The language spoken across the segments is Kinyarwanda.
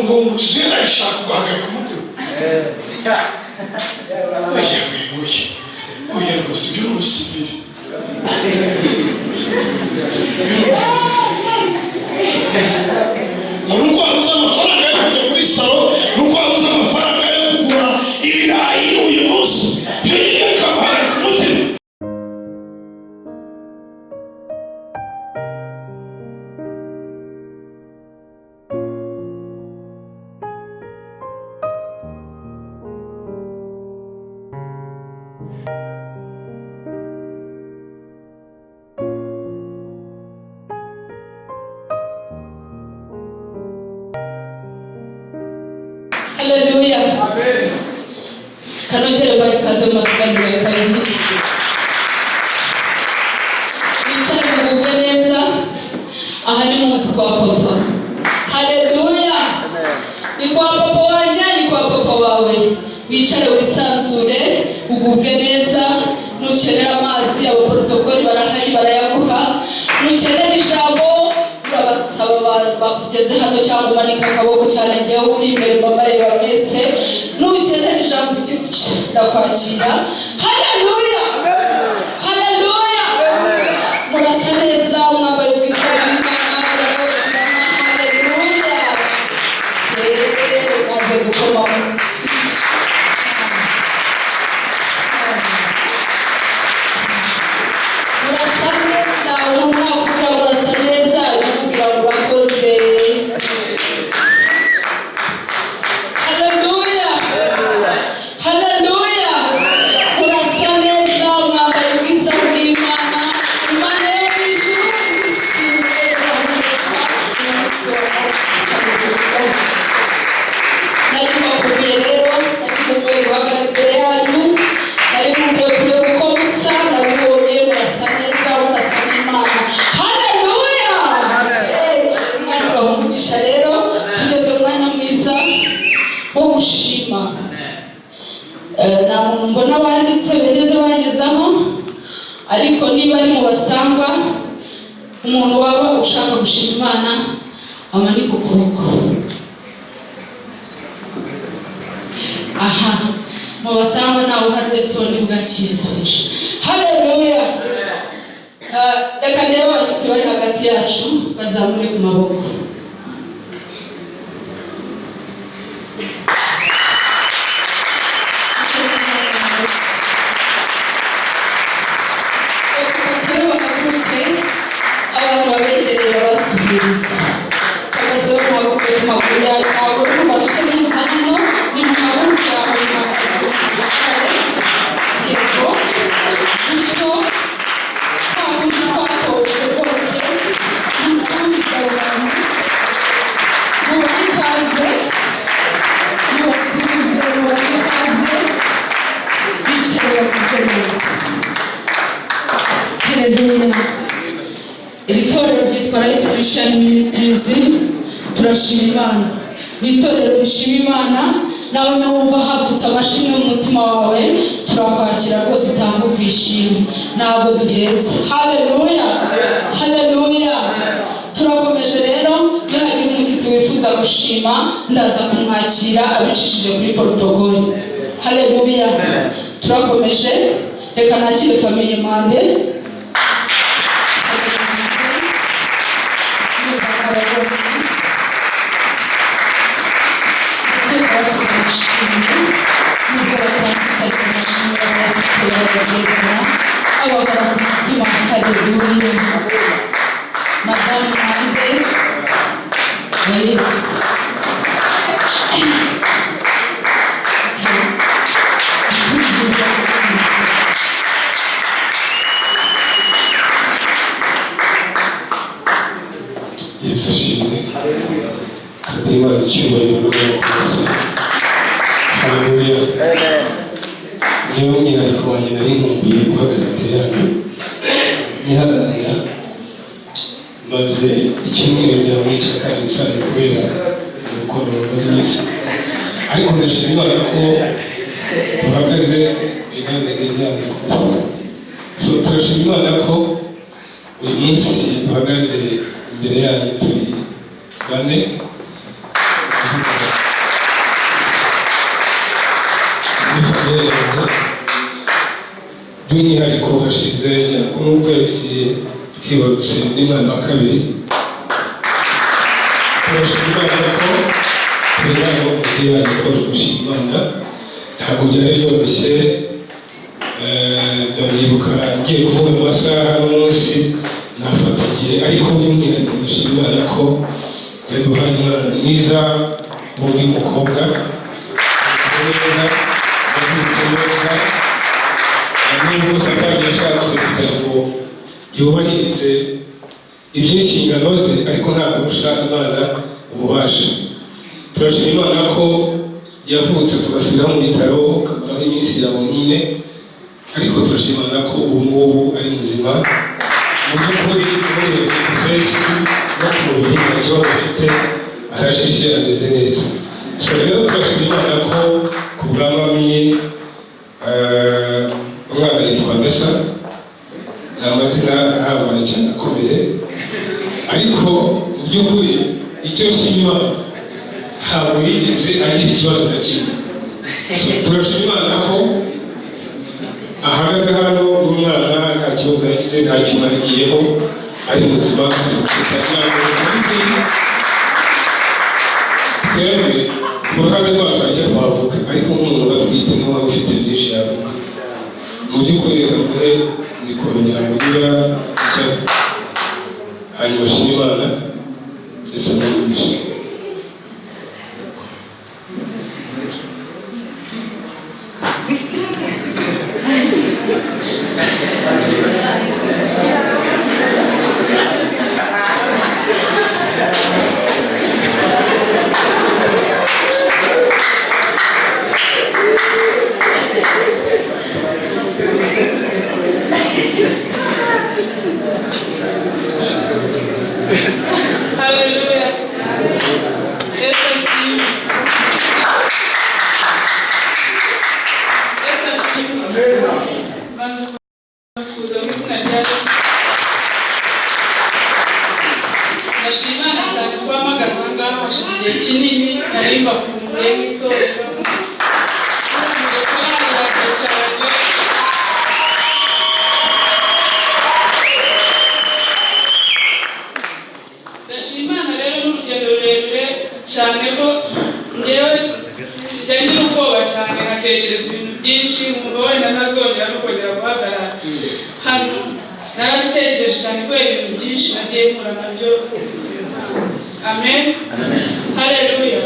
ngo muzera ishaka guhagarika umutima. Oya rwose ibyo n'umusivili. Nuko wabuze amafaranga yo kujya muri salo, nuko wabuze amafaranga yo kugura ibirayi uyu munsi, ibyo nyine kabahagarika umutima. Haleluya. Amen. Kanongere bayikaze makarani ya karindwi. Wicara mugubwe neza. Aha ni munsi kwa papa. Haleluya. Amen. Ni kwa papa wanjye, ni kwa papa wawe. Wicare wisanzure, ugubwe neza. Nukenera amazi, abo protokoli barahari barayaguha. Nukenera ijambo urabasaba bakugeze hano cyangwa umanika akaboko cyane ngewe uri imbere babareba mwese. Nukenera ijambo ry'ubuce ndakwakira. Haleluya. Haleluya. Murasa neza umwambaro bwiza w'Imana urabakirana. Haleluya. Naze gukoma munsi. Murasa neza umwaka urasa neza kugira ngo bakoze. Haleluya. Haleluya. Murasa neza umwambaro bwiza w'Imana. Imana y'ijuru ishimwe bamusha n'amasomo. Nari mbakubiye rero, nari mbakubiye guhagarara imbere yanyu, nari mbakubiye kureba uko musa, nabibonye murasa neza, murasa n'Imana. Haleluya. Umwanya ubaha umugisha rero, tugeze mu mwanya mwiza wo gushima. Nta muntu mbona banditse bageze bangezaho, ariko niba ari mu basangwa, umuntu waba ushaka gushima Imana amanika ukuboko. Aha, mu basangwa ntawe uhari uretse undi bwakirizoje. Haleluya. Reka ndebe abashyitsi bari hagati yacu bazamure ku maboko. Abantu babegereye babasubiza. Kabaze bamuhaguke ku maguru yawe, amaguru barushe n'umuzanano, ni mu maguru yawe mwakazi. Yego. Bityo, nta kundi twatojwe rwose, musubiza abantu. Mubahe ikaze, mubasubize, mubahe ikaze, bicaye bakujya neza. Haleluya. Iri torero ryitwa Life Christian Ministries, turashima Imana. Ni itorero rishima Imana, nawe numva havutse amashimwe mu mutima wawe, turakwakira rwose utanga kwishima. Ntabwo duheza. Haleluya. Haleluya. Turakomeje rero, nihagira umushyitsi wifuza gushima, ndaza kumwakira abicishije kuri protokoli. Haleluya. Turakomeje, reka nakire famiye Mande. Haleluya. Madame Mande. Yes. Yesu ashimwe. Kadima icyubahiro n'ubukozi. Haleluya. Niyo mwihariko wanjye nari nkumbuye guhagarara imbere yanyu. Nihagarara maze icyumweru muri cya kabiri sare kubera urukundo maze iminsi. Ariko ndashima Imana ko tuhagaze bigaragara byanze kuza. So turashima Imana ko uyu munsi duhagaze imbere yanyu turi bane. by'umwihariko hashize n'ukwezi twibarutse n'umwana wa kabiri. Turashima Imana ko turi hano muziranye twaje gushima Imana, ntabwo byari byoroshye. Ndabyibuka ngiye kuvuga mu masaha n'umunsi nafata igihe, ariko by'umwihariko dushima Imana ko yaduhaye umwana mwiza muri mukobwa neza yavutse neza, nubwo Satani yashatse kugira ngo yubahirize iby'inshingano ze, ariko ntabwo arusha Imana ububasha. Turashima Imana ko yavutse tugasubira mu bitaro kamaraho iminsi ya nk'ine, ariko turashima Imana ko ubu ngubu ari muzima. Mu by'ukuri muri fesi no ku mubiri nta kibazo afite, arashishe ameze neza. So rero turashima Imana ko ku bwa mami umwana yitwa Nesa, ni amazina ahambaye cyane akomeye, ariko mu by'ukuri icyo shima ntabwo yigeze agira ikibazo na kimwe. So turashima Imana ko ahagaze hano n'umwana nta kibazo yagize, nta cyuma yagiyeho, ari muzima. Twebwe ku ruhande rwacu icyo twavuga, ariko nk'umuntu batwite niwe waba ufite byinshi yavuga. Mu by'ukuri reka muhe mikoro nyiramugira icyo, hanyuma shima Imana ndetse n'umugisha. Hallelujah. Ndashimana cyane kuba mpagaze aha ngaha hashize igihe kinini nari mbakumbuye nk'itorero. Ndashimana rero n'urugendo rurerure cyane ko ngewe njya ubwoba cyane, nkatekereza ibintu byinshi, umugabo wenda ntazongera no kongera guhagarara hano. Narabitekereje cyane kubera ibintu byinshi nagiye mpura nabyo. Amen. Haleluya.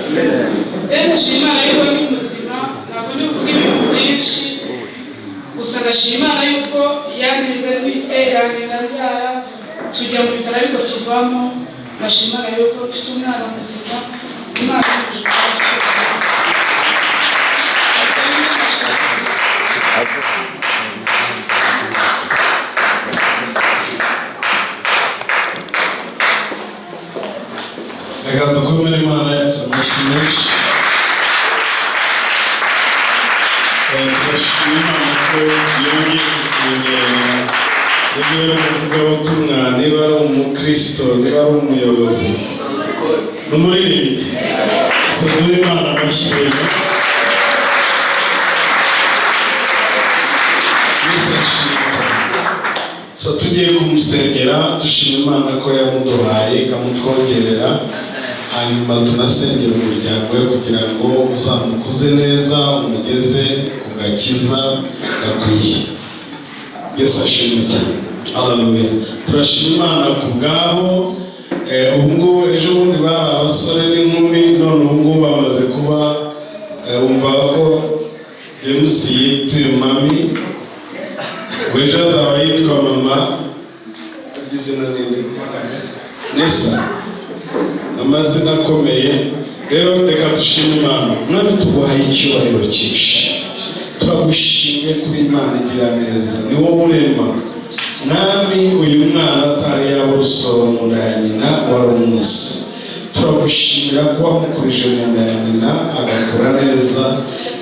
Rero ndashimana yuko ndi muzima, ntabwo ndi kuvuga ibintu byinshi, gusa ndashimana yuko yangize bite, yangiza byara tujya mu bitaro ariko tuvamo. Ndashimana yuko mfite umwana muzima, umwana w'ubujura. Reka dukomere Imana yacu amashyi menshi. Turashima Imana ko yongeye kutwongerera, niba ari umuvugabutumwa, niba ari umukristo, niba ari umuyobozi n'umuririmbyi, so duhe Imana amashyi menshi. So tugiye kumusengera, dushima Imana ko yamuduhaye ikamutwongerera, hanyuma tunasengera umuryango we kugira ngo uzamukuze neza, umugeze ku gakiza gakwiye. Yesu ashimwe cyane. Haleluya. Turashima Imana ku bwabo. Ubu ngubu ejo bundi bari abasore n'inkumi, none ubu ngubu bamaze kuba bumva ko James yituye mami, ejo azaba yitwa mama izina Nesa, amazina akomeye. Rero reka dushime Imana. Mwami tuguhaye icyubahiro cyinshi, turagushimye kuri Imana igira neza, ni wowe urema. Mwami uyu mwana atari yaba urusoro mu nda ya nyina wari umunsi, turagushimira ko wamukurije mu nda ya nyina agakura neza,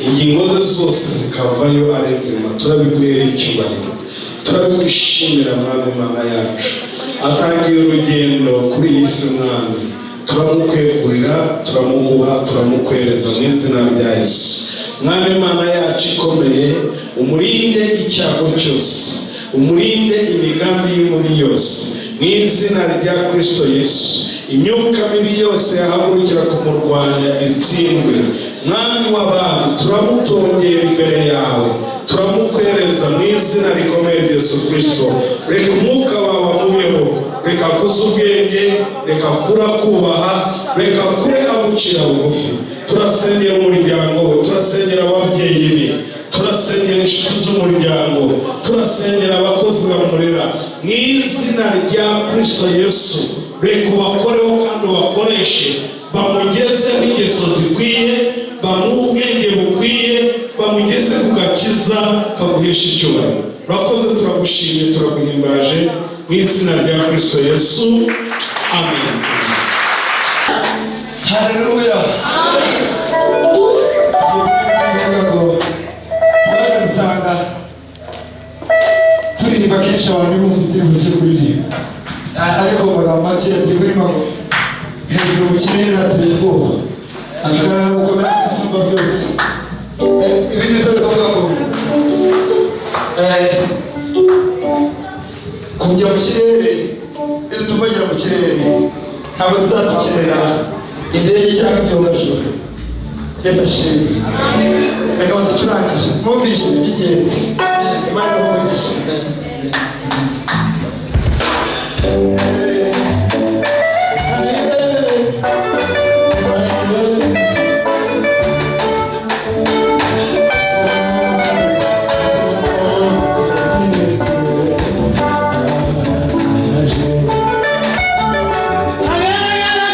ingingo ze zose zikavayo ari nzima. Turabiguhera icyubahiro, turabigushimira Mwami Mana yacu. Atangiye urugendo kuri iyi si Mwami, turamukwegurira, turamuguha, turamukwereza mu izina rya Yesu. mwami Imana yacu ikomeye, umurinde icyago cyose, umurinde imigambi y'umubi yose, mu izina rya Kristo Yesu. Imyuka mibi yose yahagurukira kumurwanya itsindwe. Mwami w'abantu, turamutongera imbere yawe, turamukwereza mu izina rikomeye rya Yesu Kristo. Reka umwuka wawe amubeho, reka akuze ubwenge, reka kura kubaha, reka kure agucira bugufi. Turasengera umuryango we, turasengera ababyeyi be, turasengera inshuti z'umuryango, turasengera abakozi bamurera mu izina rya Kristo Yesu. Reka ubakoreho kandi ubakoreshe, bamugezeho ingeso zikwiye, bamuhe ubwenge bukwiye, bamugeze ku gakiza kaguhesha icyubahiro. Urakoze, turagushimye, turaguhimbaje mu izina rya Kristo Yesu, amen. Haleluya. Amen. Usanga turirimba kenshi abantu bumva indirimbo zo kuririmba, ariko mu magambo make turirimba ngo hejuru mu kirere hateye ubwoba, ukomera isumba byose. Ibindi turi kuvuga ngo kujya mu kirere, iyo tumagera mu kirere ntabwo tuzadukenera indege cyangwa ibyogajuru. Yesu ashimwe. Reka baducurangije mwumvishe iby'ingenzi. Imana imugishe. Hallelujah.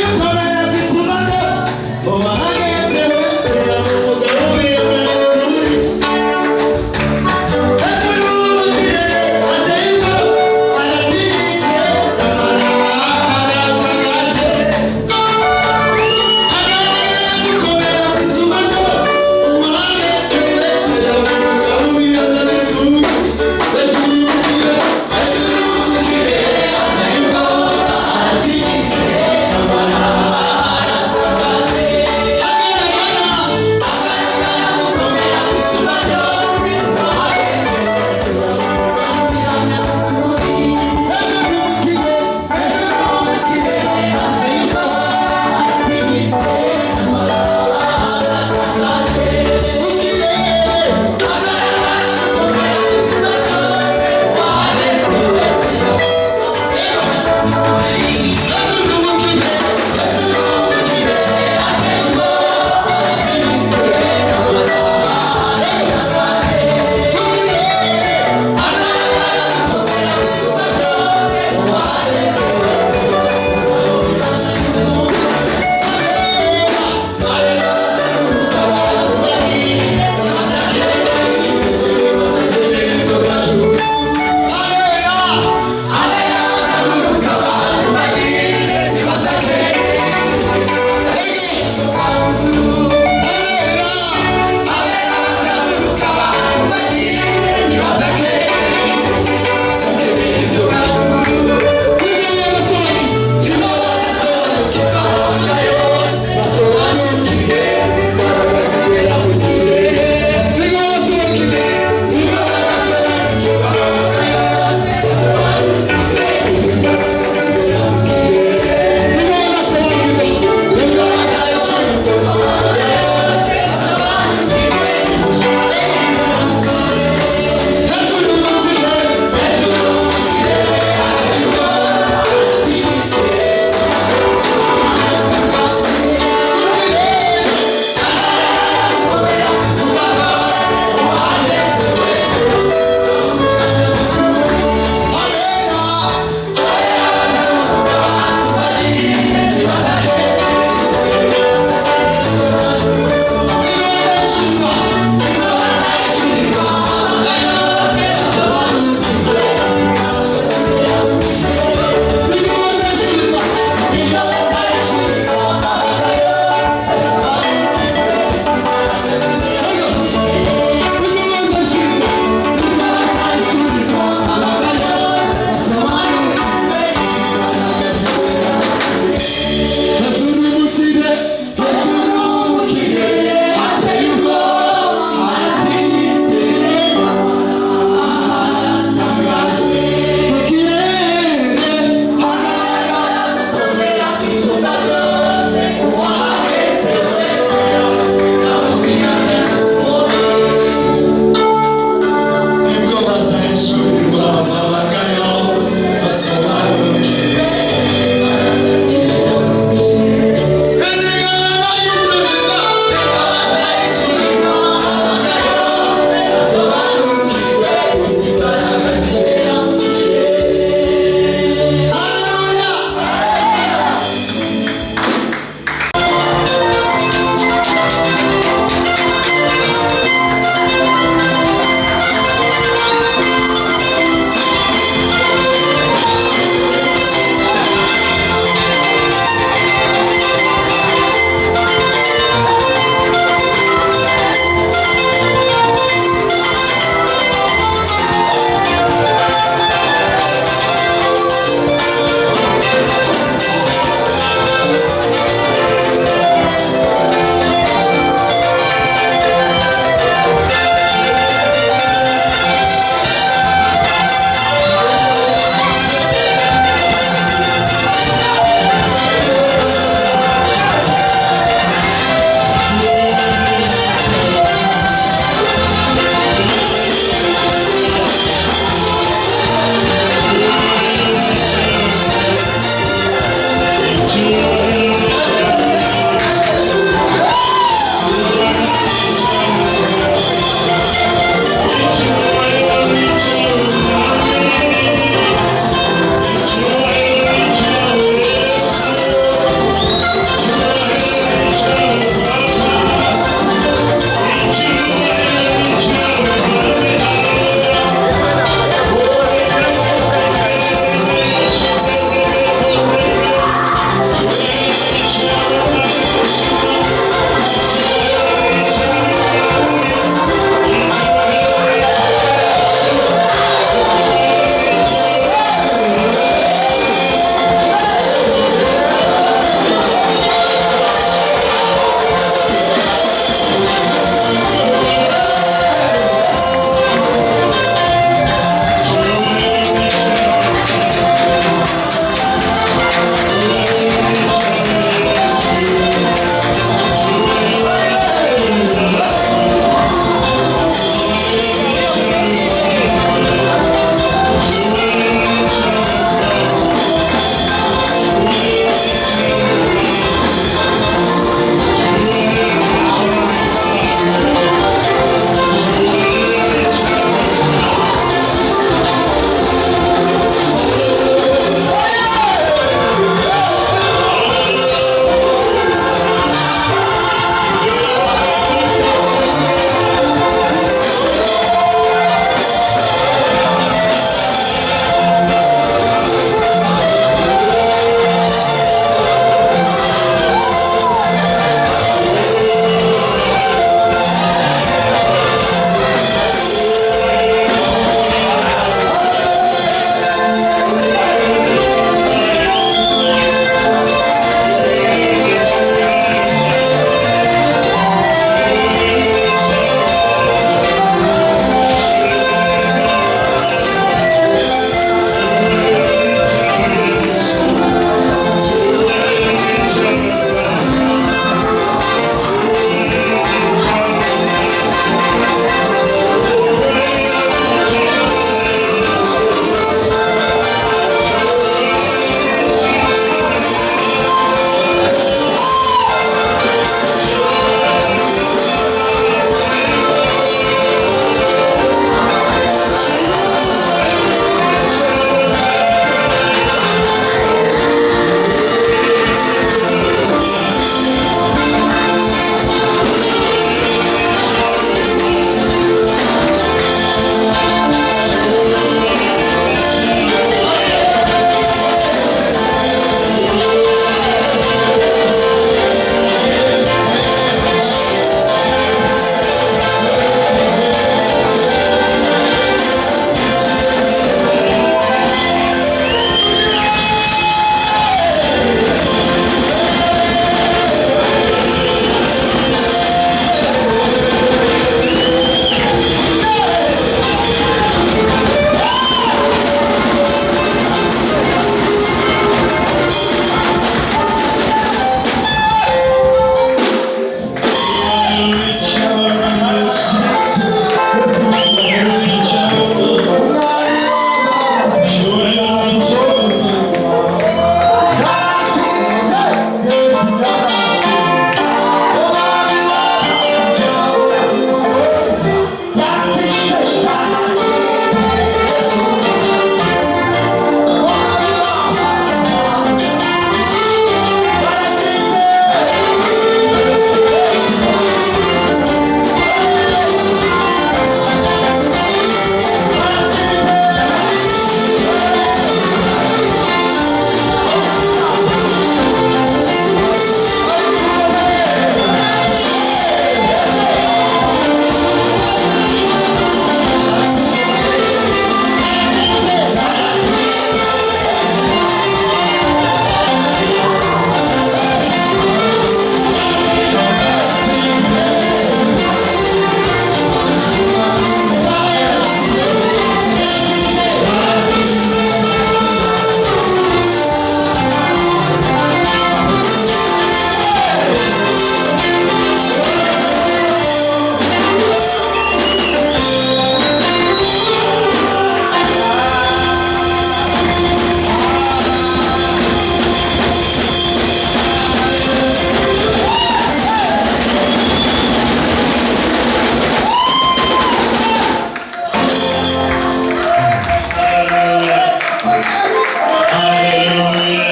Haleluya.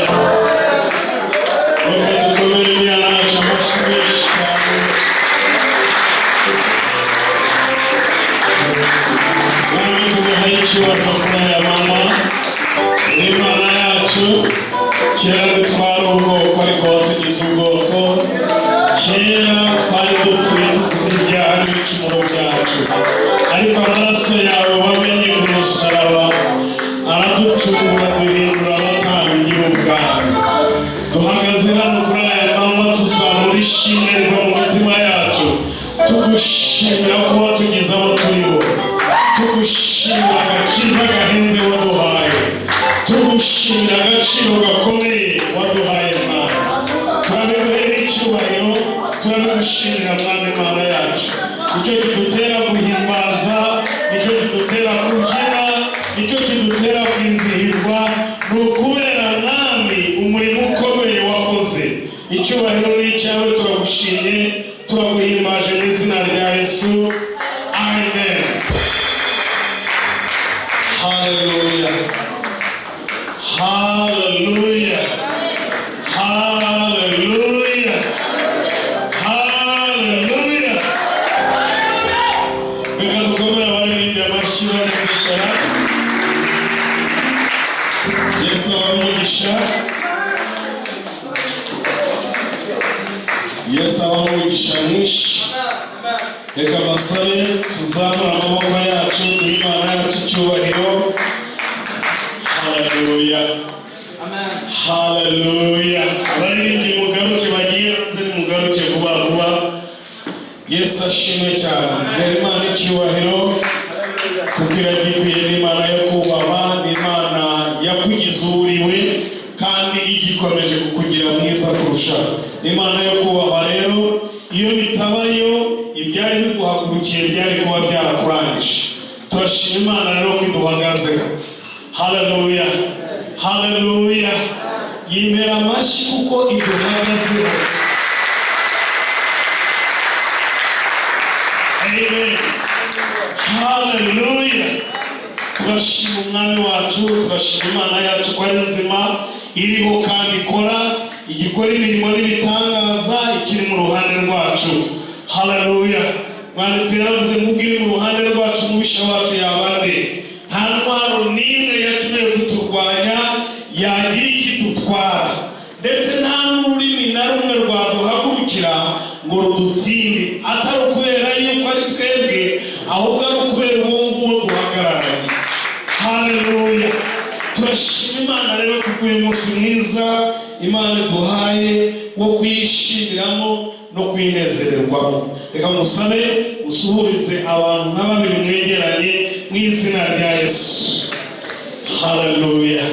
Reka dukomere imana yacu amashyi menshi cyane. Mwami tuguhaye icyubahiro kuri aya mama. Imana yacu kera dutwara ubwoko ariko watugize ubwoko. Kera twari dupfuye tuzize ibyaha n'ibicumuro byacu, ariko amaraso yawe wamenye ku musaraba araducungura duhindura abatambyi b'ubwami. Duhagaze hano kuri aya mama tuzamura ishimwe riva mu mitima yacu, tugushimira ko watugize abo turi bo, tugushimira agakiza gahenze waduhaye, tugushimira agaciro gakomeye waduhaye Mana. Turabiguhera icyubahiro, turagushimira Mwami Mana yacu. Nicyo kidutera guhimbaza, nicyo kidutera kubyina, nicyo kidutera kwizihirwa, ni ukubera Mwami umurimo ukomeye wakoze. Icyubahiro ni icyawe, turagushimye, turaguhimbaje mu izina rya Yesu. Amen. Hallelujah. Hallelujah. Hallelujah. Hallelujah. Reka dukomere abaririmbyi amashyi bari kwicara. Yesu abahe umugisha. Yesu abahe umugisha mwinshi. Reka basabe tuzamure amaboko yacu duhe Imana yacu icyubahiro. Hallelujah. Hallelujah. Abaririmbyi mugaruke bagiye hanze mugaruke vuba vuba. Yesu ashimwe cyane. Rero Imana icyubahiro kuko iragikwiye, n'Imana yo kubahwa, n'Imana yakugize uriwe kandi igikomeje kukugira mwiza kurusha. Imana yo kubahwa rero, iyo bitabayo ibyari biguhagurukiye byari kuba byarakurangije. Turashima Imana rero ko iduhagazeho. Hallelujah. Hallelujah. Yimera amashyi kuko iduhagazeho. Amen. Hallelujah. Turashima umwami wacu, turashima Imana yacu ko ari nzima, iriho kandi ikora, igikora imirimo n'ibitangaza, ikiri mu ruhande rwacu. Hallelujah. Mwanditsi yaravuze mubwire mu ruhande rwacu umubisha wacu yabande. Nta ntwaro n'imwe yatumye kuturwanya yagira ikidutwara, ndetse nta n'ururimi na rumwe rwaduhagurukira ngo rudutsinde, atari ukubera yuko ari twebwe, ahubwo ari ukubera uwo nguwo duhagararanye. Haleluya. Turashima Imana rero kuko uyu munsi mwiza Imana iduhaye wo kuyishimiramo no kwinezererwamo. Reka musabe musuhurize abantu nka babiri mwegeranye mu izina rya Yesu. Haleluya.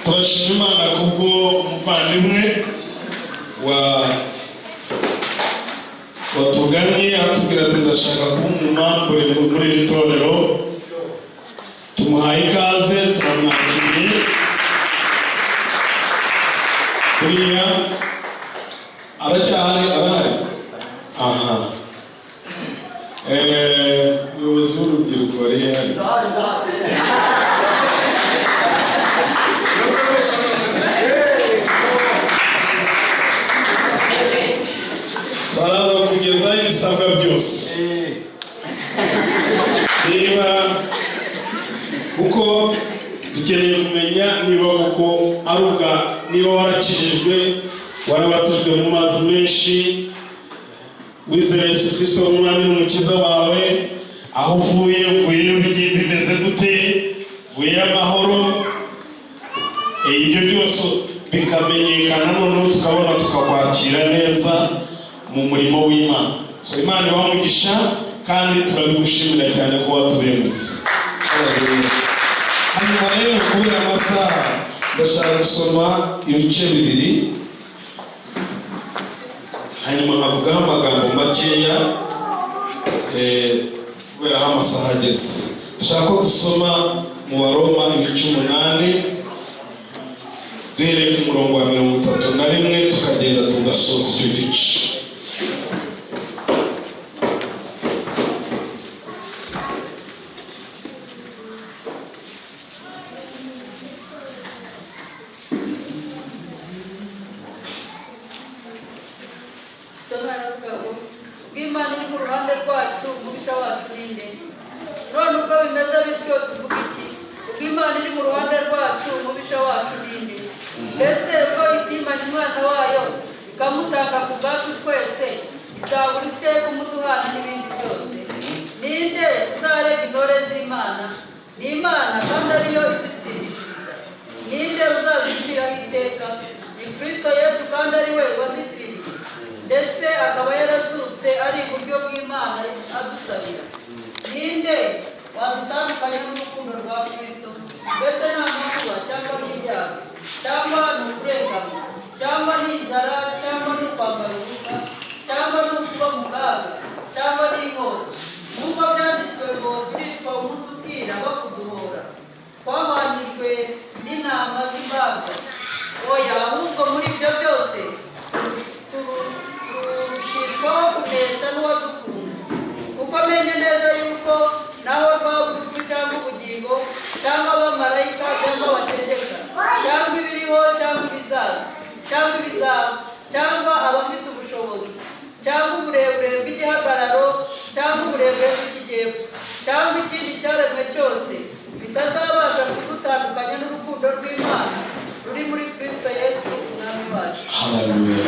Turashima Imana kubwo umuvandimwe watugannye atubwira ati ndashaka kuba umumambure muri iri torero. Tumuhaye ikaze, turamwakiriye. Buriya aracyahari arahari. Aha. Umuyobozi w'urubyiruko rero araza kugezaho ibisabwa byose. Niba kuko dukeneye kumenya niba kuko ari niba warakijijwe, warabatijwe mu mazi menshi, wizera Yesu Kristo nk'umwami n'umukiza wawe, aho uvuye bimeze gute, uvuye amahoro, ibyo byose bikamenyekana, noneho tukabona tukakwakira neza mu murimo w'Imana. So Imana ibahe umugisha kandi turabigushimira cyane ko watubengutse. Hanyuma rero kubera amasaha ndashaka gusoma ibice bibiri, hanyuma nkavugaho amagambo makeya kubera aho amasaha ageze. Ndashaka ko dusoma mu Baroma ibice 8 duhereye ku murongo wa 31 tukagenda tugasoza icyo gice. soma n'ubwo bw'Imana iri mu ruhande rwacu umubisha wacu ninde none ubwo bimeze bityo tuvuga iki ubw'Imana iri mu ruhande rwacu umubisha wacu ninde mbese ubwo itimanye umwana wayo ikamutanga ku bwacu twese izabura ite kumuduhana n'ibindi byose ninde uzarega intore z'Imana ni Imana kandi ariyo izitsindishiriza ninde uzaziciraho iteka ni Kristo Yesu kandi ari we wazitsiriye ndetse akaba yarazutse ari iburyo bw'Imana adusabira ninde wadutandukanya n'urukundo rwa Kristo mbese nta makuba cyangwa n'ibyago cyangwa ni ukurengana cyangwa ni inzara cyangwa ni ukwambara ubusa cyangwa ni ukuba mu kaga cyangwa ni inkota nk'uko byanditswe ngo turitwa umunsi ubwira bakuduhora twahwanijwe n'intama z'imbaga oya ahubwo muri ibyo byose turushishwaho kunesha n'uwadukunze kuko menye neza yuko nawe rwaba urupfu cyangwa ubugingo cyangwa abamarayika cyangwa abategeka cyangwa ibiriho cyangwa ibizaza cyangwa ibizaba cyangwa abafite ubushobozi cyangwa uburebure bw'igihagararo cyangwa uburebure bw'ikigepfo cyangwa ikindi cyaremwe cyose bitazabasha kudutandukanya n'urukundo rw'Imana ruri muri Kristo Yesu umwami wacu. Haleluya.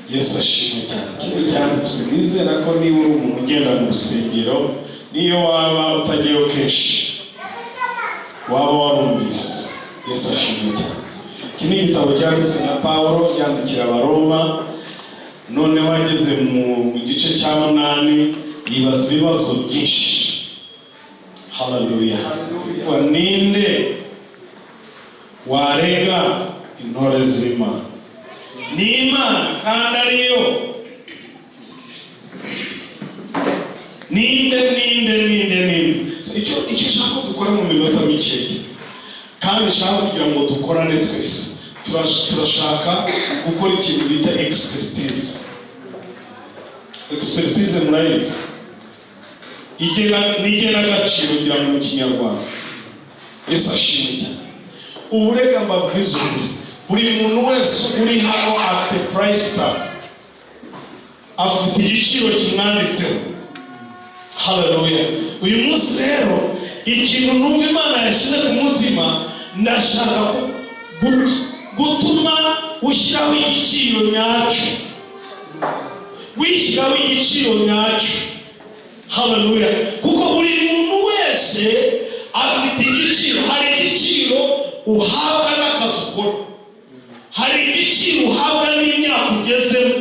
Yesu ashimwe cyane. Kino cyanditswe nizera ko niba uri umuntu ugenda mu rusengero niyo waba utagiyeyo kenshi waba warumvise. Yesu ashimwe cyane. Iki ni igitabo cyanditswe na Pawulo yandikira Abaroma, noneho ageze mu gice cya 8 yibaza ibibazo byinshi. Haleluya. Wa ninde warega intore z'Imana? Ni Imana kandi ariyo. Ninde. Icyo nshaka dukora mu minota mike kandi nshaka kugira ngo dukorane twese. Turashaka gukora ikintu bita expertise. Expertise murayizi. Igena agaciro kugira ngo mu Kinyarwanda. Yesu ashimwe cyane. Uburega mbabwiza buri muntu wese uri hano afite price tag, afite igiciro kimwanditseho. Haleluya. Uyu munsi rero ikintu numva Imana yashyize ku mutima, ndashaka gutuma ushyiraho igiciro nyacyo. Wishyiraho igiciro nyacyo. Haleluya. Kuko buri muntu wese afite igiciro. Hari igiciro uhabwa n'akazi ukora, hari igiciro uhabwa n'imyaka ugezemo,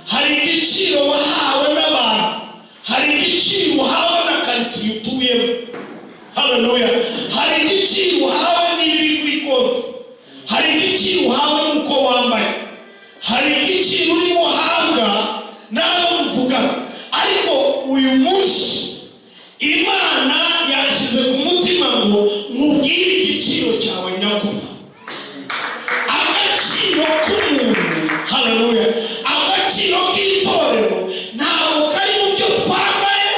hari igiciro wahawe n'abantu, hari igiciro uhawe na karitsiye utuyemo. Haleluya. Hari igiciro uhawe n'ibiri kuri konti, hari igiciro uhawe n'uko wambaye, hari igiciro urimo uhabwa n'abo muvugana. Ariko uyu munsi Imana yashyize ku mutima ngo mubwire igiciro cyawe nyakuri, agaciro k'umuntu. Haleluya. Agaciro k'itorero ntabwo kari mu byo twambaye,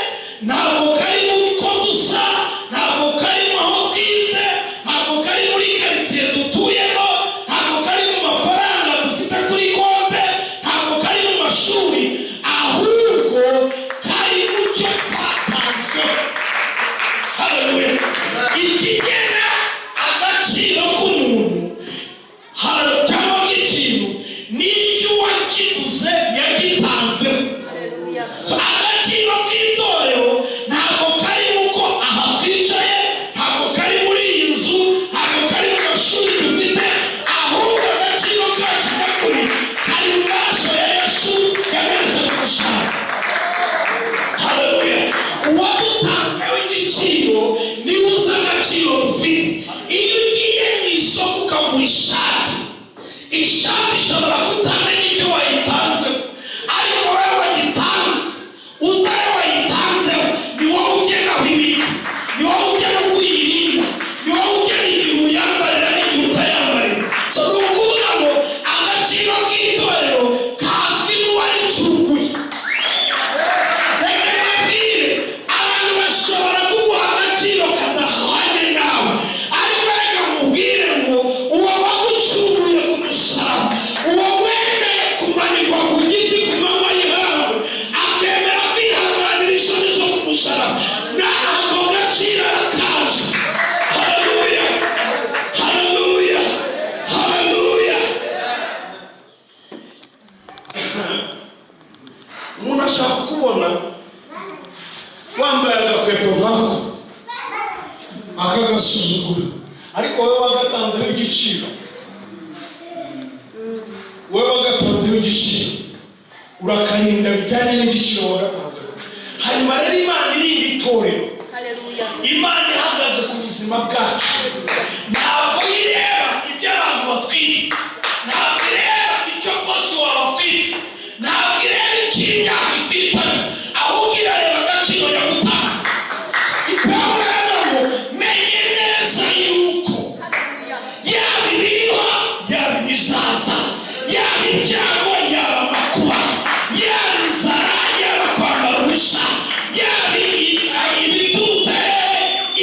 ntabwo kari mu ko dusa, ntabwo kari mu aho twize, ntabwo kari muri karitsiye dutuyemo, ntabwo kari mu mafaranga dufite kuri konte, ntabwo kari mu mashuri, ahubwo kari mu cyo twatanzwe. Haleluya. Ikigena agaciro k'umuntu cyangwa k'ikintu n'icyo uwakiguze yagitanze. Agaciro k'itorero ntabwo kari muko aha twicaye, ntabwo kari muri iyi nzu, ntabwo kari mu mashuri dufite, ahubwo agaciro kacu nyakuri kari mu maso ya Yesu yagarutse ku musaraba. Haleluya. Uwadutanzeho igiciro niwe uzi agaciro dufite. Iyo ugiye mu isoko ukagura ishati ishobora kutamenya icyo wayitanze, ariko wowe wagitanze umuntu ashaka kubona wambaye agakweto nkako akagasuzugura, ariko wowe wagatanzeho igiciro, urakarinda bijyanye n'igiciro wagatanzeho. Hanyuma rero Imana irinda itorero, Imana ihagaze ku buzima bwacu. Ntabwo ireba ibyo abantu batwika, ntabwo ireba icyo bose wabakwika, ntabwo ireba icy'imyaka ititatu, ahubwo irareba agaciro yagutanga. Ipawulo aravuga ngo menye neza yuko yaba ibiriho yaba ibizaza, yaba ibyago yaba amakuba, yaba inzara yaba kwambara ubusa, yaba ibiturutse,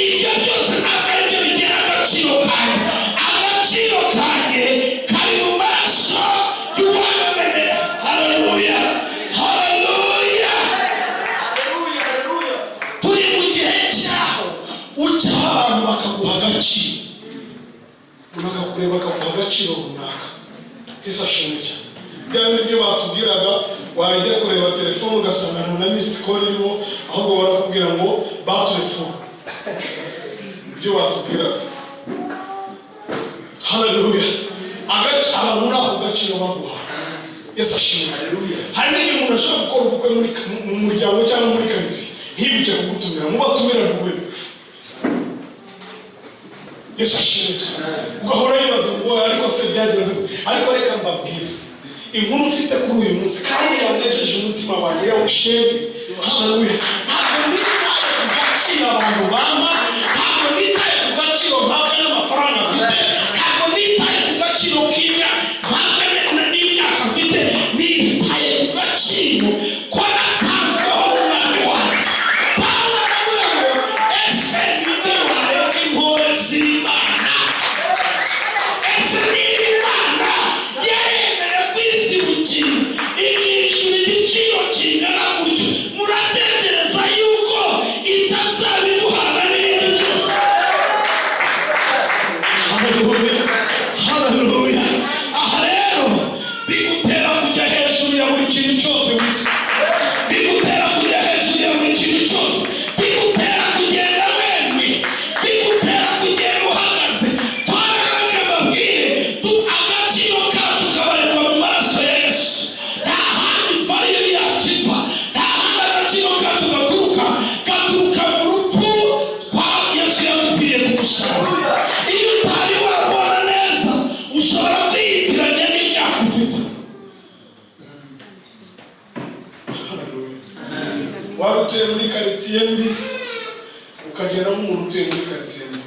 ibyo byose ntabwo ari byo bigira agaciro kanjye. Agaciro kanjye kari mu maraso y'uwamenera. Haleluya, haleluya. Turi mu gihe cyaho ucaho abantu bakaguha agaciro, umuntu akakureba akaguha agaciro runaka. Yesu ashimwe cyane. Byaba nibyo batubwiraga, wajya kureba telefone ugasangana na missed call irimo, ahubwo barakubwira ngo batelefone. Ibyo batubwiraga. Haleluya. Abantu muri ako gaciro baguha. Yesu ashimwe. Hari n'igihe umuntu ashaka gukora ubukwe mu muryango cyangwa muri karitsiye, ntibujye kugutumira, mubatumira rwe. Yesu ashimwe cyane. Ugahora yibaza ngo ariko se byagenze, ariko reka mbabwire inkuru mfite kuri uyu munsi kandi yanejeje umutima wanjye yawushimye. Haleluya. Ntabwo nitaye ku gaciro abantu bampa, ntabwo nitaye ku gaciro mpabwa n'amafaranga mfite, ntabwo nitaye ku gaciro k'imyaka mpabwa n'imyaka mfite, nitaye ku gaciro ko natanzeho n'umwami wanjye. Pawulo aravuga ngo ese ninde wareka intore z'Imana? Ese niba Imana yaremeye kwizibukira ikishyura igiciro kingana gutyo, muratekereza yuko itazabiduhana n'ibindi byose? Haleluya, haleluya. Aha rero bigutera kujya hejuru ya buri kintu cyose wisi, bigutera kujya hejuru ya buri kintu cyose, bigutera kugenda wemye, bigutera kugenda uhagaze. Twarareke mbabwire, agaciro kacu kabarirwa mu maraso ya Yesu. Nta handi value yacu iva, nta handi agaciro kacu gaturuka mu rupfu kwa Yesu yadupfiriye ku musaraba. Iyo utari wabona neza, ushobora kwiyitiranya n'imyaka ufite. Waba utuye muri karitsiye mbi ukagenda nk'umuntu utuye muri karitsiye mbi.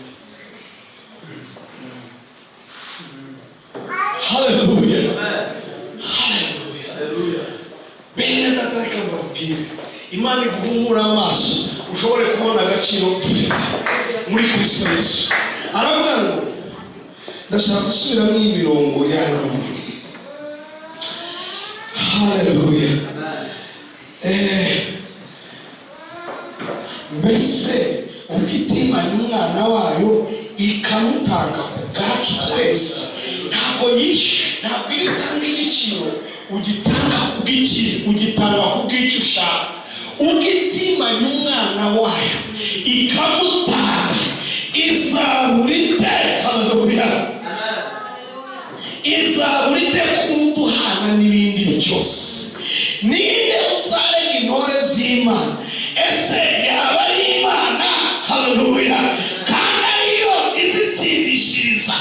Haleluya, haleluya. Bene ndatareka mbabwire, Imana iguhumura amaso ushobore kubona agaciro dufite muri Kristo Yesu. Aravuga ngo ndashaka gusubiramo iyi mirongo yayo. Haleluya. Mbese ubwitimanya umwana wayo ikamutanga ku bwacu twese, ntabwo yishe, ntabwo iritanga igiciro, ugitanga ku bw'icyo, ugitanga ku bw'icyo ushaka. Ubwitimanya umwana wayo ikamutanga, izaburite. Haleluya. Izaburite kumuduhana n'ibindi byose. Ninde uzarenga intore z'Imana? Ese yaba ari Imana? Haleluya. Kandi ariyo izitsindishiriza.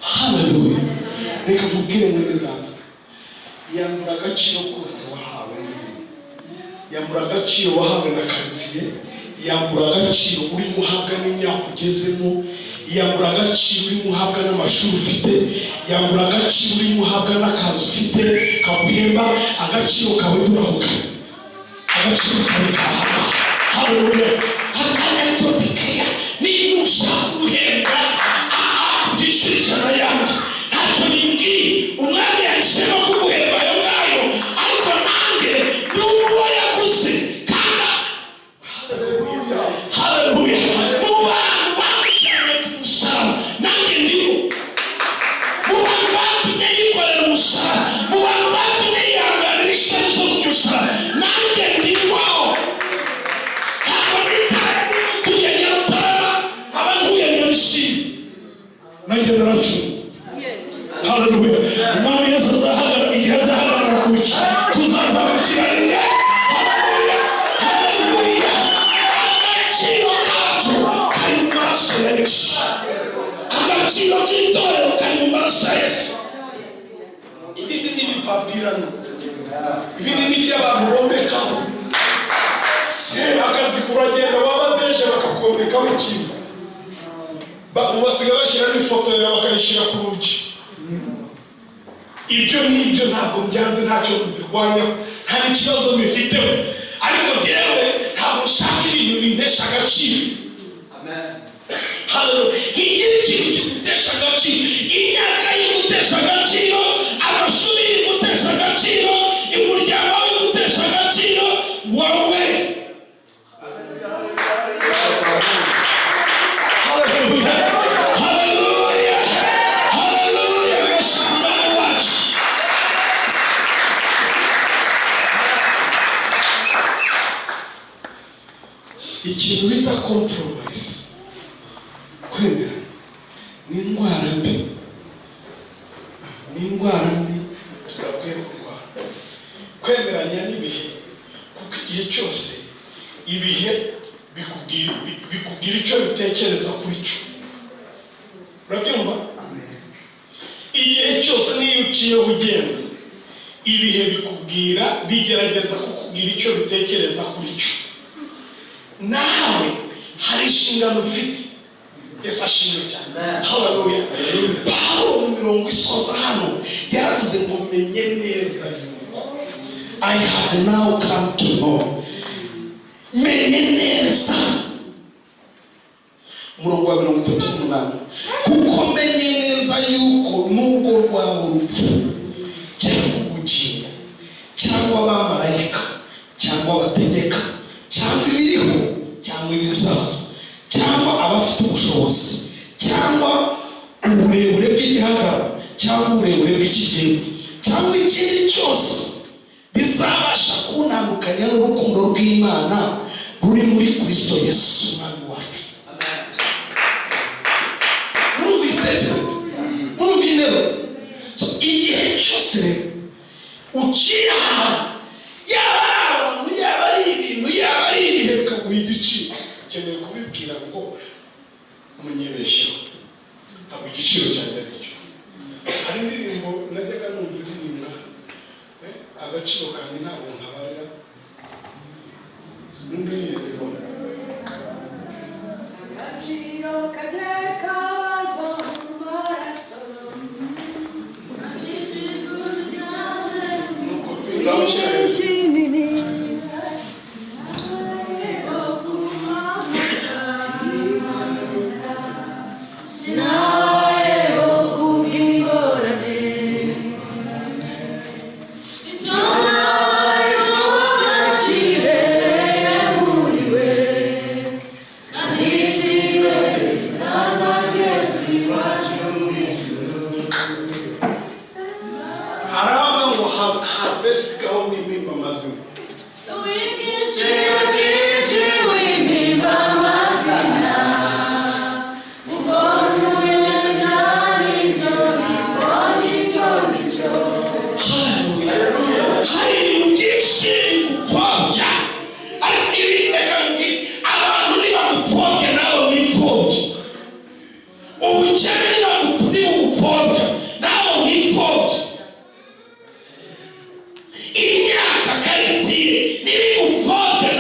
Haleluya. Reka mubwire mwene data, yambura agaciro kose wahawe n'ibintu, yambura agaciro wahawe na karitsiye, yambura agaciro urimo uhabwa n'imyaka ugezemo, yambura agaciro urimo uhabwa n'amashuri ufite, yambura agaciro urimo uhabwa n'akazi ufite kaguhemba. Agaciro kawe turahukana, agaciro kawe karahaba. Haleluya. Haleluya. Niba ushaka guhembwa byishyura ijana yanjye, ntacyo bimbwiye. Umwami yahisemo kuguhemba ayo ngayo, ariko nanjye n'uwo yaguze. Kandi haleluya, mu bantu bamujyanye ku musaraba nanjye ndimo, mu umusara mu bantu batumye yihanganira isoni zo kumusara nanjye ndiriwaho ntabwo nitara ntuye Nyarutarama nkaba ntuye Nyarushiri nanjye naracuma. Haleluya. Umwami Yesu azahagarara igihe azahagarara ku bicu tuzazamukira rimwe. Haleluya. Haleluya. Agaciro kacu kari mu maraso ya Yesu. Agaciro k'itorero kari mu maraso ya Yesu. Ibindi ni ibipapirano, ibindi ni iby'abantu bomekaho. Akazi kuragenda wabadeje bakakomekaho ikintu basiga bashyira n'ifoto yawe bakayishyira ku rugi. Ibyo n'ibyo ntabwo byanze, ntacyo mbirwanya, nta n'ikibazo bifiteho, ariko jyewe ntabwo nshaka ibintu bintesha agaciro. Haleluya. Higira ikintu kigutesha agaciro, imyaka y'igutesha agaciro, amashuri y'igutesha agaciro, umuryango w'igutesha agaciro, wowe. Haleluya. Haleluya. Haleluya. Bashimane wacu. Ikintu bita compromise, kwemera ni indwara mbi, ni indwara mbi tudakwiye kurwara. Kwemeranya n'ibihe, kuko igihe cyose ibihe bikubwira icyo bitekereza kuri cyo. Urabyumva? Igihe cyose niyo uciyeho ugenda, ibihe bigerageza kukubwira icyo bitekereza kuri cyo. Nawe hari inshingano ufite. Yesu ashimwe cyane. Haleluya. Pawulo mu mirongo isoza hano yaravuze ngo menye neza yuko I have now come to know. Menye neza. Umurongo wa 38. Kuko menye neza yuko nubwo rwaba urupfu cyangwa ubugingo cyangwa abamarayika cyangwa abategeka cyangwa ibiriho cyangwa ibizaza cyangwa abafite ubushobozi cyangwa uburebure bw'igihagararo cyangwa uburebure bw'ikigero cyangwa ikindi cyose bizabasha kuntandukanya n'urukundo rw'Imana ruri muri Kristo Yesu umwami wacu. Igihe cyose uciye ahantu, yaba ari abantu, yaba ari ibintu, yaba ari ibihe bikaguha igiciro, ukeneye kubibwira ngo munyibesheho, ntabwo igiciro cyanjye ari cyo. Hari indirimbo najyaga numva iririmba, agaciro kanjye ntabwo nkabarira, n'undi yiziho agaciro kanjye kabagwa mu maraso. Nuko ngaho shyira kinini imyaka karindwi n'ibigupfobya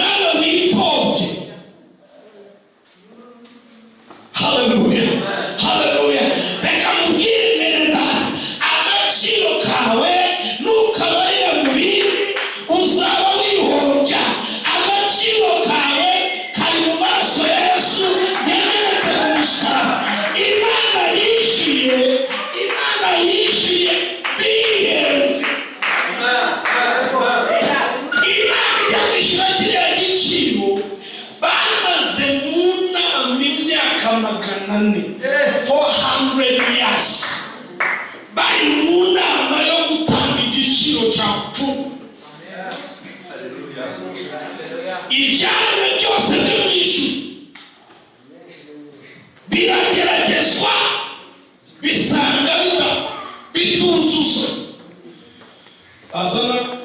bazana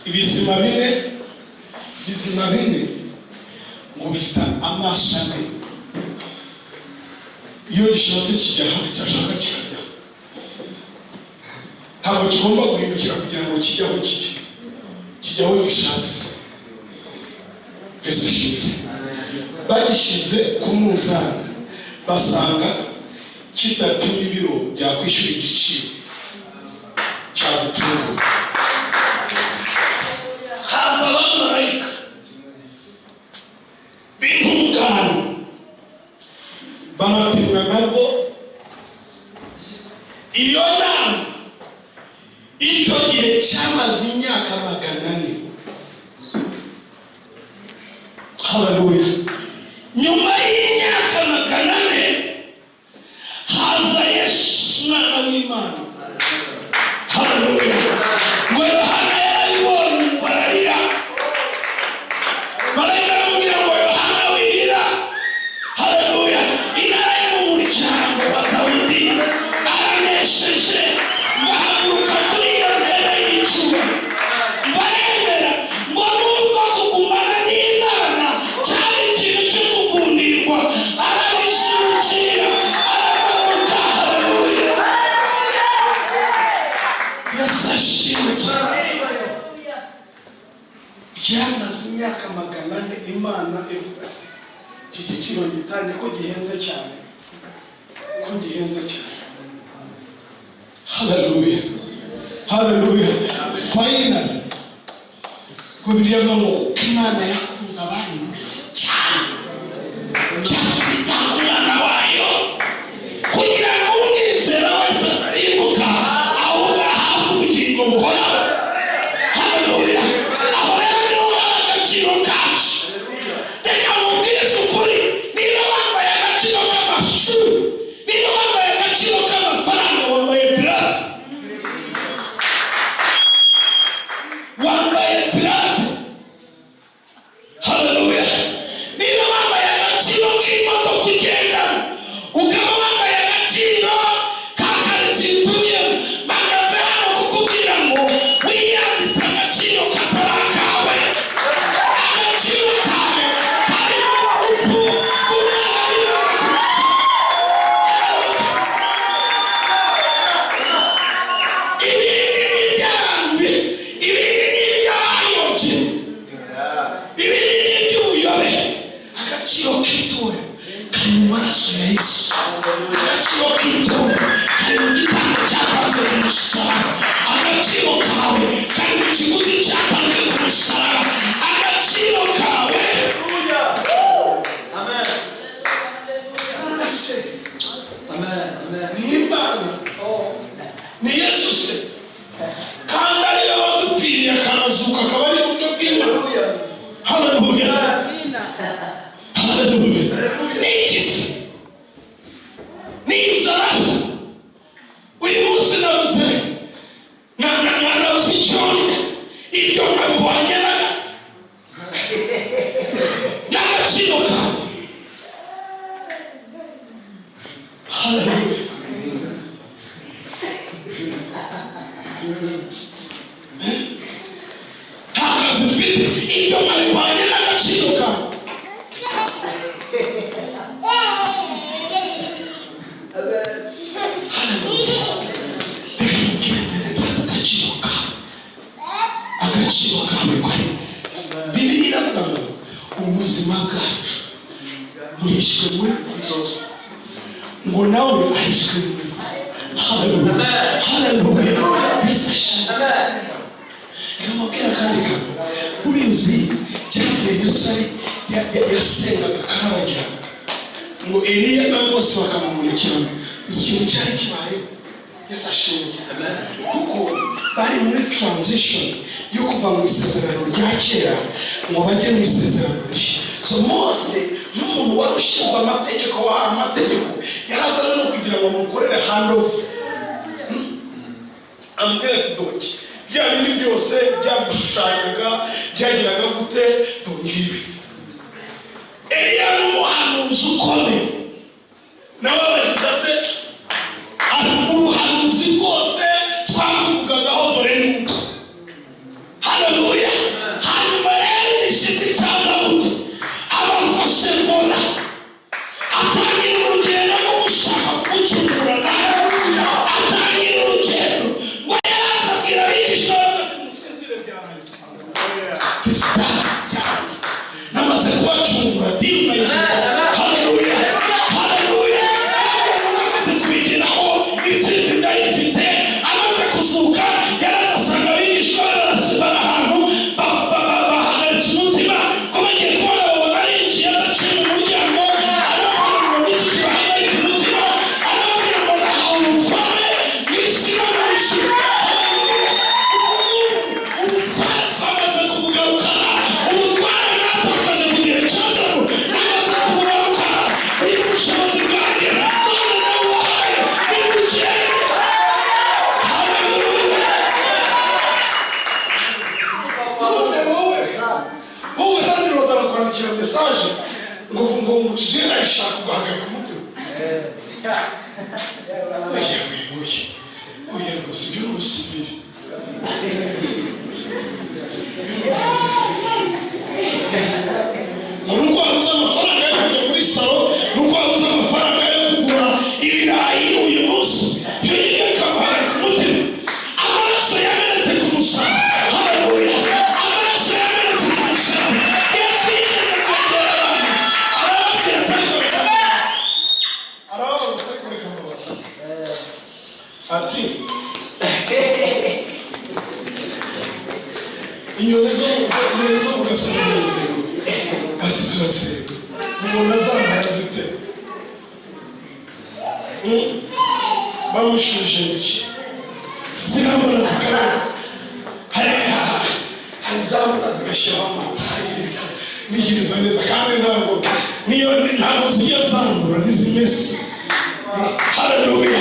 ibizima bine ngo bifite amaso ane, iyo gishatse kijya aho cyashaka kikajya, ntabwo kigomba guhindukira kugira ngo kijye aho kijya aho gishatse. Yesu ashimwe. Bagishyize ku munzani basanga kidapima ibiro byakwishyura igiciro cyagutunguye. Haza abamarayika b'intungane barapimwa nabo. Iyo nama icyo gihe cyamaze imyaka 400. Haleluya. Nyuma y'imyaka 400 haza Yesu mwana w'Imana. Haleluya. Ngo Yohana yaribonye bararira. Baramubwira ngo Yohana wirira. Haleluya. Intara yo mu muryango wa Dawidi aranesheje, bahaguruka kuri iyo ntebe y'icyuma. Baremera ngo nubwo kugumana n'Imana cyari ikintu cyo gukundirwa, arabishimikira, arabamuka. Haleluya. Yesu ashimwe cyane. Byamaze imyaka 400 Imana ivuga se iki giciro gitanye ko gihenze cyane, ko gihenze cyane. Haleluya. Haleluya. Finally ko biriya ngo Imana yakunze abari mwisi cyane byakubita umwana wayo kugira ngo umwizera wese arimbuka ahubwo ahabwe ubugingo buhoraho. Haleluya. Aho rero niho hari agaciro kacu. Reka mubwirize ukuri, niba wambaye agaciro k'amashuri, niba wambaye agaciro k'amafaranga, wambaye pirate, wambaye pirate. Haleluya. Niba wambaye agaciro k'imodoka ugendamo, ukaba wambaye agaciro ka karitsiye utuyemo, mpagaze hano kukubwira ngo wiyambitse agaciro katari akawe. Agaciro kawe karimo urupfu rw'Umwana w'Imana. Ibindi ni iby'abantu, ibindi ni iby'abayobye, ibindi ni iby'ubuyobe. Agaciro k'itorero kari mu maraso ya Yesu. Agaciro k'itorero kari mu gitambo cyatanzwe ku musaraba. Agaciro kawe kari mu kiguzi cyatanzwe ku musaraba. Agaciro kawe ni Imana, ni Yesu se, kandi ariwe wadupfiriye akanazuka, akaba ari uburyo bw'Imana. Haleluya. Haleluya. Ni iki se? Ni inzara se? Uyu munsi nabuze icyo ndya, ibyo nkabihwanye n'agaciro kawe. Haleluya. Nta kazi mfite, ibyo nkabihwanye n'agaciro kawe. Agaciro kawe kwari Bibiliya iravuga ngo ubuzima bwacu buhishwe muri Kristo, ngo nawe ahishwe muri. Haleluya. Haleluya. Yesu ashimwe. Ngamubwira kandi kantu, uriuzi cyane Yesu yasengaga karabagira ngo Eliya na Mose bakamumurikira. Ikintu cyari kibaye. Yesu ashimwe. Kuko bari muri transition yo kuva mu isezerano rya kera ngo bajye mu isezerano rishya. So Mose nk'umuntu wari ushinzwe amategeko, yarazana no kugira ngo mukorere handover. Ambwira ati doki bya bindi byose byagushushanyaga byagiraga gute dongibi. Eliya n'umuhanuzi ukomeye nawe bagize ate, ari umuhanuzi rwose twamuvugagaho guhagarika umutima. Oya rwose ibyo ni umusivili. Nuko wabuze amafaranga yo kujya muri salo, nuko wabuze amafaranga yo kugura ibirayi uyu munsi, ibyo nyine akaguhagarika umutima. Amaraso yamenetse ku musaraba. Haleluya. Amaraso yamenetse ku musaraba. Yesu yigeze kwegera abantu arababwira atari kureka amabazi. Ati inyoni zo mu gasozi nezero. Ati turasenga. Umuntu azambara zite? Bamushuje iki? Zirambara zikaraba. Hari zambara zigashyiraho amatayi nigiriza neza kandi ntabwo zijya zambura ntizimese. Haleluya.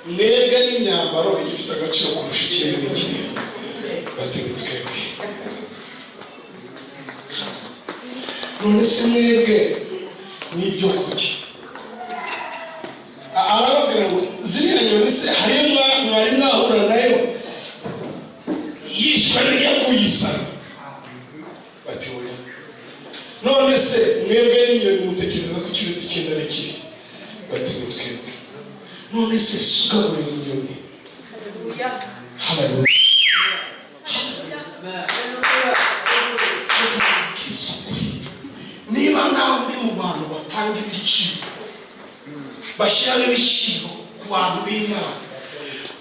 Mwebwe n'imyambaro igifite agaciro kurusha ikindi n'ikindi. Batega twebwe. None se mwebwe n'ibyo kurya. Arababwira ngo ziriya nyoni se hariyo mwari mwahura nayo yishwe n'iyaguye isaro. Bati oya. None se mwebwe n'inyoni mutekereza ko ikiruta ikindi ari kiri? Batega twebwe. None se sugaburira inyoni. Haleluya. Niba nawe uri mu bantu batanga ibiciro, bashyiraho ibiciro ku bantu b'Imana,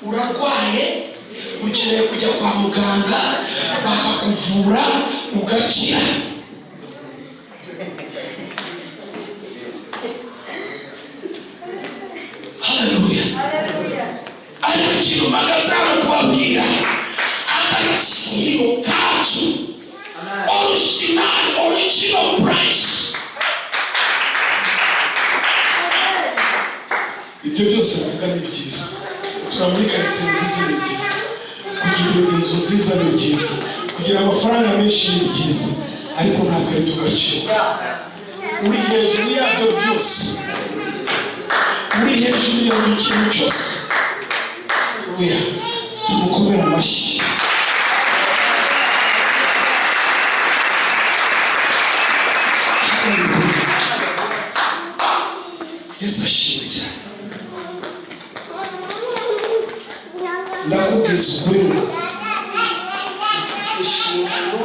urarwaye ukeneye kujya kwa muganga bakakuvura ugakira. Haleluya. Agaciro magazano kubabwira agaciro kacu original price. Ibyo byose bivuga ni byiza. Tuba muri karitsiye nziza ni byiza. Kugira inzu nziza ni byiza. Kugira amafaranga menshi ni byiza. Ariko ntabwo ari byo gaciro. Uri hejuru yabyo byose. Uri hejuru ya buri kintu cyose. Oya, tumukomere amashyi. Yesu ashimwe cyane. Ndakubwiza ukuri ngo inshingano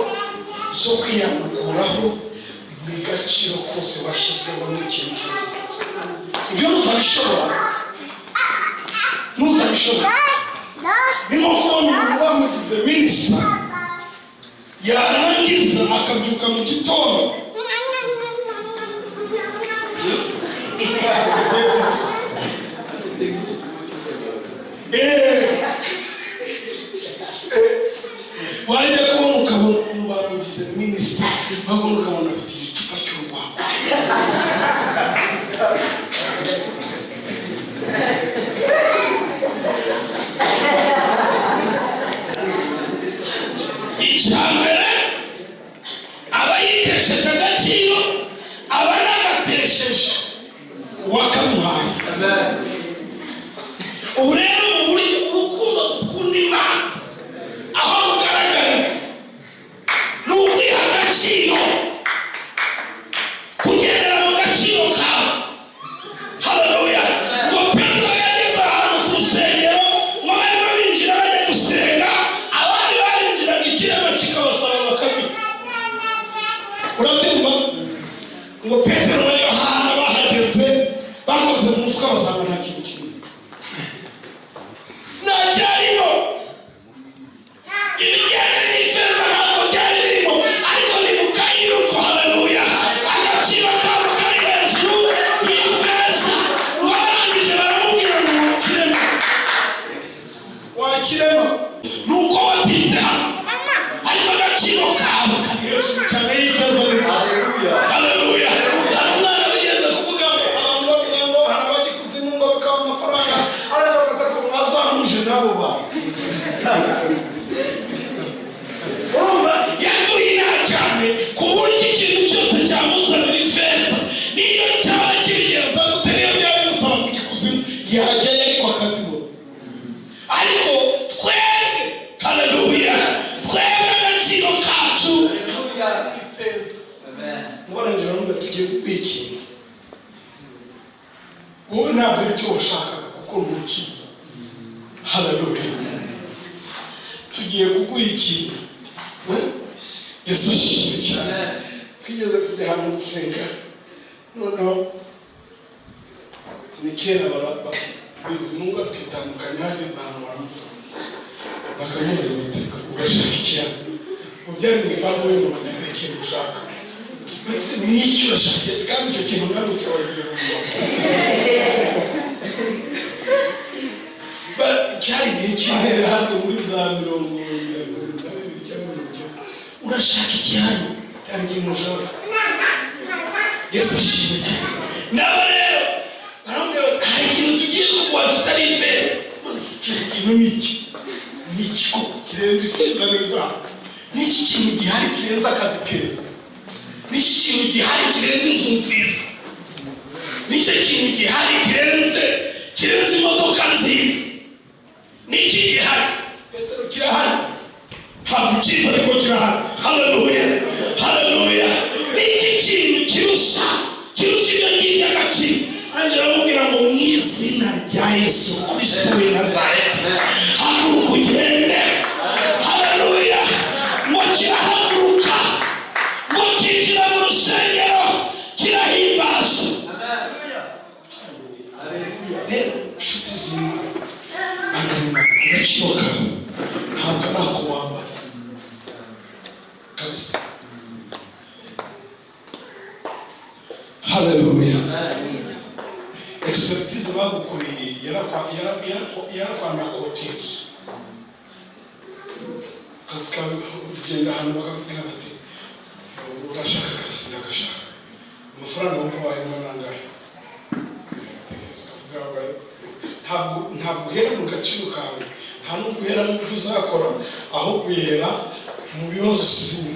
zo kwiyamukuraho buri gaciro kose bashyizweho n'ikintu. Ibyo nutabishobora ni nko kubona umuntu bamugize minisita yarangiza akabyuka mu gitondo wajya kubona ukabona bamugize minisita babona ukabona afite igicupa cy'urwagwa. Icyambere aba yitesheje agaciro, aba yagatesheje uwakamuhaye. Ubu rero mu buryo urukundo dukunda Imana aho rugaragara ni ukwiha agaciro, kugendera mu gaciro kawe. Haleluya. Ngo Petero yageze ahantu ku rusengero ngo barimo binjira bajya gusenga, abandi barinjiraga ikirema kikabasaba bakabika. Urabyumva? Ngo Petero na Yohana bahageze bakoze mu mufuka basanga nta kintu kimwe. Ntacyarimo. Ibijyanye n'ifeza ntabwo byari birimo, ariko nibuka yuko haleluya agaciro kabo kari hejuru y'ifeza. Barangije baramubwira ngo wakirema nuko watinze hano, ariko agaciro kabo kari hejuru cyane y'ifeza. Haleluya. Hari umwana bigeze kuvuga abantu bavuga ngo hari abagikuzimu ngo bakaba amafaranga, ariko bagataka mwazamuje n'abo bantu. Urumva yaduye inacya wowe ntabwo ari cyo washakaga kuko ntukiza. Haleluya. Tugiye kuguha ikintu. Yesu ashimwe cyane. Twigeze kujya ahantu gusenga, noneho ni kera bizimungu twitandukanye, hageze ahantu baramufa bakamubaza bati urashaka iki hano? Byari mu ifamu y'umuntu atari ikintu ushaka, ndetse n'icyo urashaka kandi icyo kintu ntabwo cyabagirira umumaro. Cyari igihe cy'intera hano muri za 20 cyangwa 30. Urashaka iki hano? Cyari ikintu ushaka. Yesu ashimwe cyane. Nawe rero barambwira hari ikintu tugiye kuguha kitari ifeza. Icyo kintu ni iki? Ni iki ko kirenze ifeza neza? Ni iki kintu gihari kirenze akazi keza? Ni iki kintu gihari kirenze inzu nziza? Ni iki kintu gihari kirenze imodoka nziza? Ni iki gihari? Petero kirahari. Ntabwo ukiza ariko kirahari. Haleluya. Haleluya. Ni iki kintu kirusha ibyo ngibyo agaciro? Angela aramubwira ngo mu izina rya Yesu Kristo w'i Nazareti haguruka ugende. Haleluya. Ngo kirahaguruka, ngo kinjira mu rusengero, kirahimbaza. Rero nshuti z'Imana, agaciro kawe ntabwo ari ako wambara kabisa. Haleluya. Expertise bagukoreye yarakwanakotije. Akazi kawe ugenda ahantu bakakubwira bati urashaka akazi, ndagashaka. Amafaranga wumva wayemo nangahe? Ntabwo uhera mu gaciro kawe, nta n'ubwo uhera mu byo uzakora, ahubwo uhera mu bibazo usize.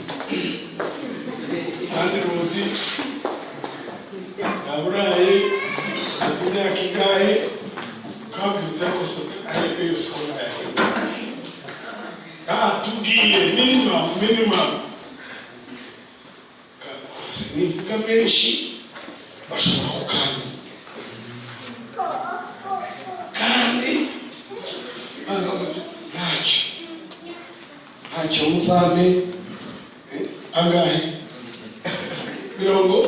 Kandi Rudi naburaye azi imyaka ingahe ukabwira utakose ariko yose ko nayahenda. Tubwire minimum. Nivuga menshi bashobora kukanya kandi ntacyo muzame angahe 30.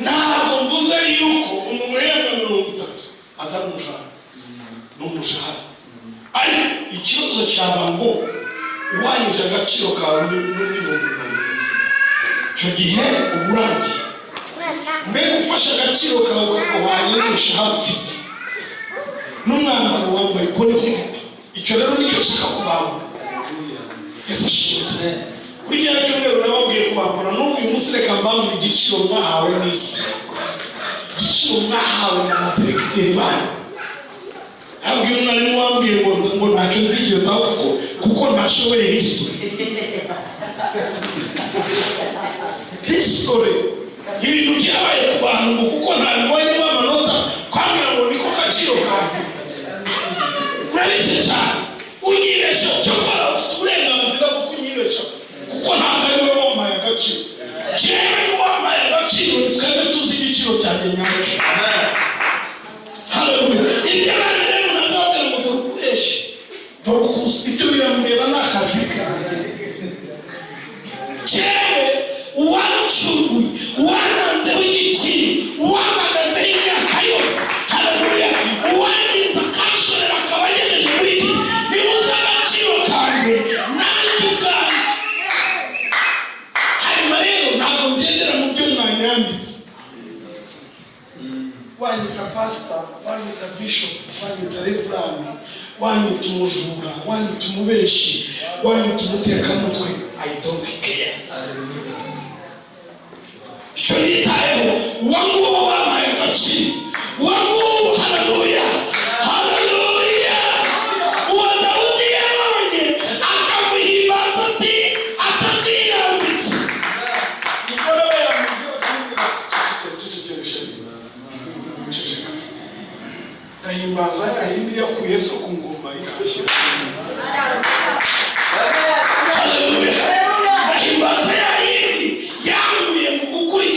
Ntabwo mvuze yuko umuntu yemera 30 atari umushahara, ni umushahara. Ariko ikibazo cyaba ngo uwanyije agaciro kawe n'ibihumbi 50. Icyo gihe uburangiye. Mbega ufashe agaciro kawe ukahwanya n'umushahara ufite n'umwambaro wambaye ukore kumva. Icyo rero nicyo nshaka kubambura. Yesu ashimwe. Kuri cya cyumweru nababwiye kubambura, n'ubu uyu munsi reka mbambura igiciro mwahawe n'isi, igiciro mwahawe na materegiteri banyu. Ntabwo iyo mwarimu wambwiye ngo ntacyo nzigezaho kuko ntashoboye history. Ibintu byabaye ku bantu ngo kuko ntabibonyemo amanota kwambwira ngo niko gaciro kawe. Urabeshya cyane. Unyibesha cyo gukora ufite uburenganzira bwo kunyibesha kuko ntabwo ari wowe wampaye agaciro. Jewe wampaye agaciro, twebwe tuzi igiciro cyanjye nyacyo. Haleluya. Ibyo bari rero nazabwira ngo turukureshe, turukusi ibyo biramureba n'akazi ke. Jewe uwancunguye, uwananzeho igiciro, uwamagazeho imyaka yose. Haleluya. Uwangiza akashorera akaba agejeje muri iki bibuze agaciro kanjye nanjye ubwanjye. Hanyuma rero ntabwo ngendera mu byo mwanyambitse. Wanyita pastor, wanyita bishop, wanyita reverend, wanyita umujura, wanyita umubeshi, wanyita umutekamutwe, I don't care. Icyo nitayeho wanguwo wampaye agaciro, wanguwo. Haleluya. Haleluya. Uwo Dawudi yabonye akamuhimbaza ati atatiyambitse. Niko rero yamubwira kandi ceceka. Ndahimbaza yahindi yakuye so ku ngoma ikashyira. Haleluya. Ndahimbaza yahindi yamuye mu gukuri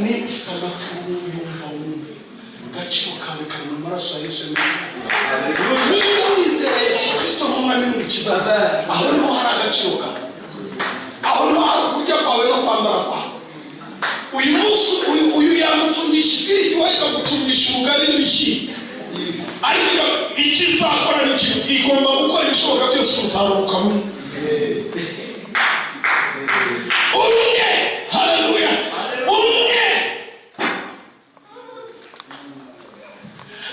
ni ufite amatwi yumva wumve agaciro kawe kari mu maraso ya Yesu. Niba wizera Yesu Kristo nk'umwami n'umukiza, aho niho hari agaciro kawe, aho niho hari kurya kwawe no kwambara kwawe. Uyu munsi uyu yamutungisha ifiriti, wowe ikagutungisha ubugari n'ibishyimbo, ariko ikizakora ni kimwe, igomba gukora ibishoboka byose umusaruro ukabona. Umwe, haleluya, umwe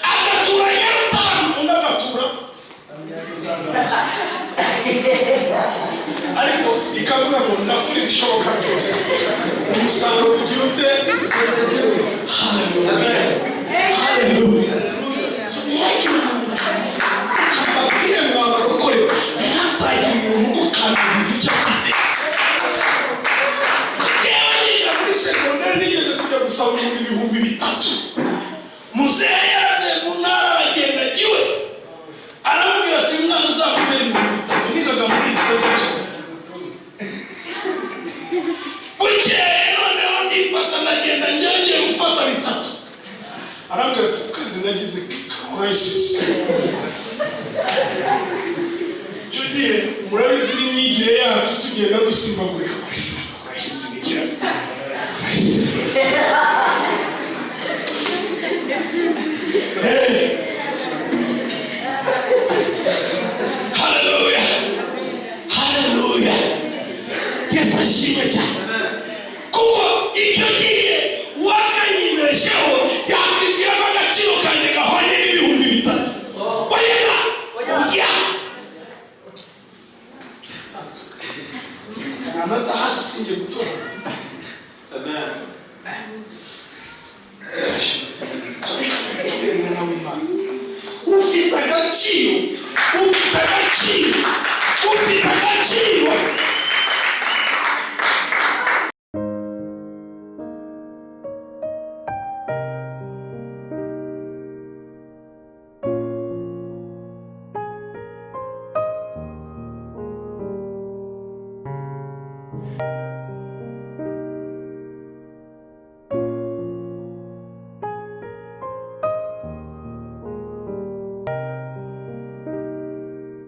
agatura Nyarutamu, undi agatura ariko ikavuga ngo ndakora ibishoboka byose umusaruro ugira ute. Haleluya, haleluya. Ababwire ngo abarokore ntihazagire umuntu ugukaniriza icyo afite. Yewe niga muri segonderi nigeze kujya gusaba ibihumbi 3. Muzehe yaravuye mu ntara aragenda agiwe, aramubwira ati uyu mwana uzamubera 3. Nigaga muri liseti. Bukeye noneho ndifata ndagenda ngiye gufata 3. Arambwira ati kukazi nagize crisis. Judiye murabizi n'imyigire yacu tugenda dusimbagurika crisis nigira. Haleluya, haleluya. Yesu ashimwe cyane, kuko icyo gihe wakanyibesheho yakwigira agaciro kanjye gahwanye n'ibihumbi 3. Wayera oya amata hasi singe gutora. Amen. Ufite agaciro